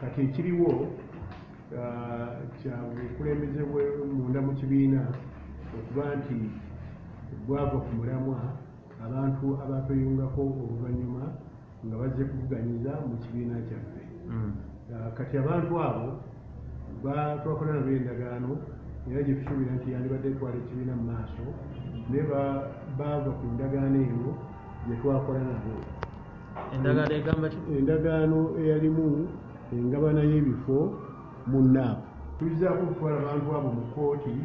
kati ekiriwo kya bukulembeze munda mu kibiina okuba nti gwava ku mulamwa abantu abatweyungako oluvannyuma nga bazze kuvuganyiza mu kibiina kyaffe. Kati abantu abo twakola nabo endagaano era gye tusuubira nti yandibadde etwala ekibiina mu maaso naye baava ku ndagaano eno gye twakola nabo. Endagaano egamba ki? Endagaano eyalimu engabana y'ebifo mu NAP. Tuzzaako okutwala abantu abo mu kkooti,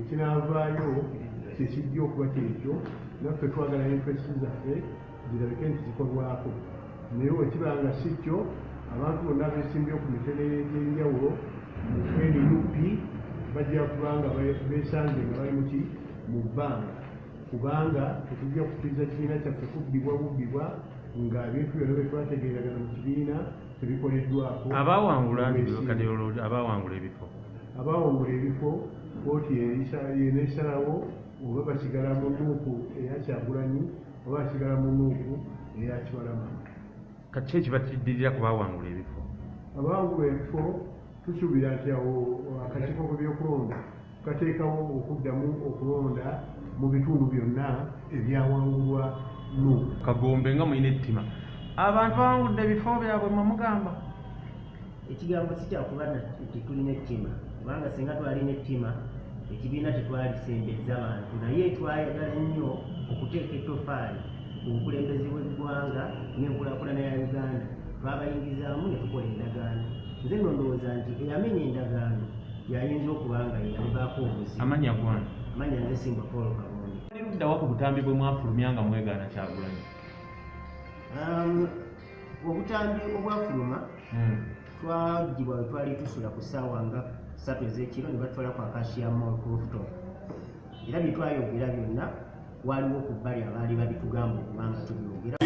kinaavaayo kyekijja okuba kyekyo, naffe twagala interest zaffe zirabike nti zikolwako. Naye wekiba nga si kyo, abantu bonna beesimbye ku mitendera egy'enjawulo mu NUP bajja kubanga beesanze nga bali muki mu bbanga, kubanga tetujja kukkiriza kibiina kyaffe kubbibwa nga ebintu byonna bye twategeeragana mu kibiina tebikoleddwako. Abaawangula abaawangula ebifo kkooti yeneesalawo oba basigala mu nuupu eya Kyagulanyi oba basigala mu nuupu eya Kibalama. Kati ki ekibaddirira ku baawangula ebifo? Abaawangula ebifo tusuubira nti awo akakiiko k'ebyokulonda kateekawo okuddamu okulonda mu bitundu byonna ebyawangulwa nuupu. Kagombe nga mulina ettima, abantu bawangudde ebifo byabwe mugamba? Ekigambo si kyakuba nti tulina ettima, kubanga singa twalina ettima ekibiina tetwalisembezza bantu, naye twayagala nnyo okuteeka ettofaali ku bukulembeze bw'eggwanga n'enkulaakulana ya Uganda. Twabayingizaamu ne tukola endagaano. Nze nno ndowooza nti eyamenya endagaano yayinza okuba nga yalibaako obuzibu. Amannya gwani? Amannya nze Simbwa Paul Kabonde. Luddawa ku butambi bwe mwafulumya nga mwegaana Kyagulanyi? Obutambi obwafuluma twagibwa we twali tusula ku ssaawa nga 3 ez'ekiro ne batwala ku Acacia Mall rooftop. Era bye twayogera byonna waliwo ku bbali abaali babitugamba okubanga tubyogera.